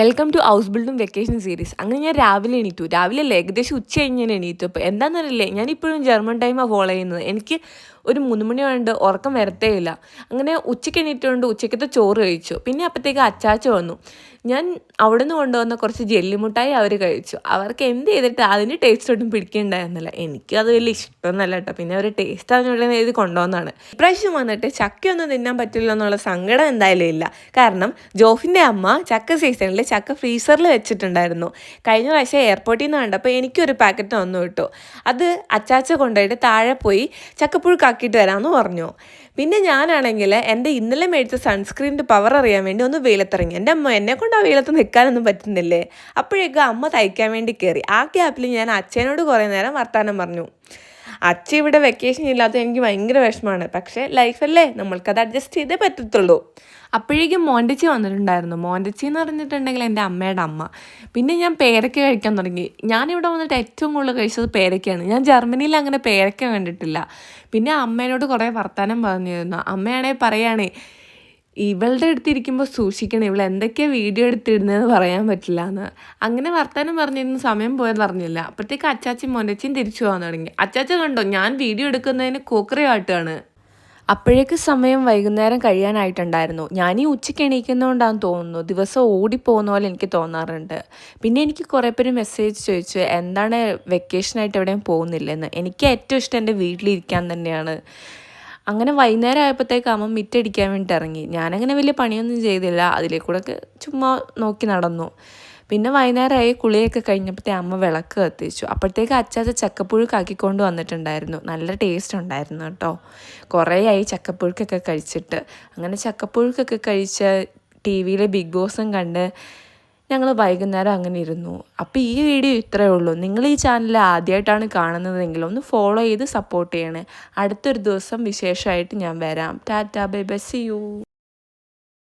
Welcome to house ബിൽഡും vacation series. അങ്ങനെ ഞാൻ രാവിലെ എണീറ്റു. രാവിലെ അല്ല, ഏകദേശം ഉച്ച കഴിഞ്ഞ് ഞാൻ എണീറ്റു. അപ്പോൾ എന്താണെന്നറിയില്ലേ, ഞാനിപ്പോഴും ജർമ്മൻ ടൈമാണ് ഫോളോ ചെയ്യുന്നത്. എനിക്ക് ഒരു 3 മണി കൊണ്ട് ഉറക്കം വരത്തേ ഇല്ല. അങ്ങനെ ഉച്ചയ്ക്ക് എണീറ്റുകൊണ്ട് ഉച്ചയ്ക്കത്തെ ചോറ് കഴിച്ചു. പിന്നെ അപ്പോഴത്തേക്ക് അച്ചാച്ച വന്നു. ഞാൻ അവിടെ നിന്ന് കൊണ്ടുവന്ന കുറച്ച് ജെല്ലിമുട്ടായി അവർ കഴിച്ചു. അവർക്ക് എന്ത് ചെയ്തിട്ട് അതിൻ്റെ ടേസ്റ്റ് ഒട്ടും പിടിക്കുന്നുണ്ടായിരുന്നില്ല. എനിക്കത് വലിയ ഇഷ്ടമൊന്നുമല്ല കേട്ടോ. പിന്നെ അവർ ടേസ്റ്റ് അതിനുള്ള എഴുതി കൊണ്ടുവന്നതാണ്. ഇപ്രാവശ്യം വന്നിട്ട് ചക്കയൊന്നും തിന്നാൻ പറ്റില്ല എന്നുള്ള സങ്കടം എന്തായാലും ഇല്ല. കാരണം ജോഫിൻ്റെ അമ്മ ചക്ക സീസണിൽ ചക്ക ഫ്രീസറിൽ വെച്ചിട്ടുണ്ടായിരുന്നു. കഴിഞ്ഞ പ്രാവശ്യം എയർപോർട്ടിൽ നിന്ന് കണ്ടപ്പോൾ എനിക്കൊരു പാക്കറ്റ് തന്നു കിട്ടും. അത് അച്ചാച്ച കൊണ്ടുപോയിട്ട് താഴെ പോയി ചക്കപ്പുഴുക്കാക്കിയിട്ട് വരാമെന്ന് പറഞ്ഞു. പിന്നെ ഞാനാണെങ്കിൽ എൻ്റെ ഇന്നലെ മേടിച്ച സൺസ്ക്രീനിൻ്റെ പവർ അറിയാൻ വേണ്ടി ഒന്ന് വെയിലത്തിറങ്ങി. എൻ്റെ അമ്മ എന്നെക്കൊണ്ട് ആ വെയിലത്ത് നിൽക്കാനൊന്നും പറ്റുന്നില്ലേ. അപ്പോഴേക്കും അമ്മ തയ്ക്കാൻ വേണ്ടി കയറി. ആ ഗ്യാപ്പിൽ ഞാൻ അച്ഛനോട് കുറേ നേരം വർത്താനം പറഞ്ഞു. അച്ഛൻ ഇവിടെ വെക്കേഷൻ ഇല്ലാത്ത എനിക്ക് ഭയങ്കര വിഷമമാണ്. പക്ഷേ ലൈഫല്ലേ, നമ്മൾക്കത് അഡ്ജസ്റ്റ് ചെയ്തേ പറ്റത്തുള്ളൂ. അപ്പോഴേക്കും മോൻ്റച്ചി വന്നിട്ടുണ്ടായിരുന്നു. മോൻ്റച്ചി എന്ന് പറഞ്ഞിട്ടുണ്ടെങ്കിൽ എൻ്റെ അമ്മയുടെ അമ്മ. പിന്നെ ഞാൻ പേരയ്ക്ക കഴിക്കാൻ തുടങ്ങി. ഞാനിവിടെ വന്നിട്ട് ഏറ്റവും കൂടുതൽ കഴിച്ചത് പേരയ്ക്കയാണ്. ഞാൻ ജർമ്മനിയിൽ അങ്ങനെ പേരയ്ക്ക കണ്ടിട്ടില്ല. പിന്നെ അമ്മേനോട് കുറേ വർത്താനം പറഞ്ഞിരുന്നു. അമ്മയാണെങ്കിൽ പറയുകയാണേ, ഇവളുടെ അടുത്തിരിക്കുമ്പോൾ സൂക്ഷിക്കണം, ഇവൾ എന്തൊക്കെയാണ് വീഡിയോ എടുത്തിടുന്നതെന്ന് പറയാൻ പറ്റില്ല എന്ന്. അങ്ങനെ വർത്താനം പറഞ്ഞിരുന്ന സമയം പോയെന്ന് അറിഞ്ഞില്ല. അപ്പോഴത്തേക്ക് അച്ചാച്ചയും മോൻ്റച്ചിയും തിരിച്ചു പോകാൻ തുടങ്ങി. അച്ചാച്ച കണ്ടോ, ഞാൻ വീഡിയോ എടുക്കുന്നതിന് കോക്കറി കാട്ടുകയാണ്. അപ്പോഴേക്ക് സമയം വൈകുന്നേരം കഴിയാനായിട്ടുണ്ടായിരുന്നു. ഞാൻ ഈ ഉച്ചയ്ക്ക് എണീക്കുന്നതുകൊണ്ടാണെന്ന് തോന്നുന്നു, ദിവസം ഓടിപ്പോകുന്ന പോലെ എനിക്ക് തോന്നാറുണ്ട്. പിന്നെ എനിക്ക് കുറേ പേര് മെസ്സേജ് ചോദിച്ചു, എന്താണ് വെക്കേഷനായിട്ട് എവിടെയും പോകുന്നില്ലെന്ന്. എനിക്ക് ഏറ്റവും ഇഷ്ടം എൻ്റെ വീട്ടിലിരിക്കാൻ തന്നെയാണ്. അങ്ങനെ വൈകുന്നേരം ആയപ്പോഴത്തേക്ക് അമ്മ മിറ്റടിക്കാൻ വേണ്ടിയിട്ട് ഇറങ്ങി. ഞാനങ്ങനെ വലിയ പണിയൊന്നും ചെയ്തില്ല, അതിലേക്കൂടെ ചുമ്മാ നോക്കി നടന്നു. പിന്നെ വൈകുന്നേരമായി കുളിയൊക്കെ കഴിഞ്ഞപ്പോഴത്തേ അമ്മ വിളക്ക് കത്തിച്ചു. അപ്പോഴത്തേക്ക് അച്ചാച്ച ചക്കപ്പുഴുക്കാക്കിക്കൊണ്ട് വന്നിട്ടുണ്ടായിരുന്നു. നല്ല ടേസ്റ്റ് ഉണ്ടായിരുന്നു കേട്ടോ. കുറേയായി ചക്കപ്പുഴുക്കൊക്കെ കഴിച്ചിട്ട്. അങ്ങനെ ചക്കപ്പുഴുക്കൊക്കെ കഴിച്ച് ടി വിയിലെ ബിഗ് ബോസും കണ്ട് ഞങ്ങൾ വൈകുന്നേരം അങ്ങനെ ഇരുന്നു. അപ്പോൾ ഈ വീഡിയോ ഇത്രയേ ഉള്ളൂ. നിങ്ങൾ ഈ ചാനൽ ആദ്യമായിട്ടാണ് കാണുന്നതെങ്കിൽ ഒന്ന് ഫോളോ ചെയ്ത് സപ്പോർട്ട് ചെയ്യണേ. അടുത്തൊരു ദിവസം വിശേഷമായിട്ട് ഞാൻ വരാം. Tata, bye bye, see U.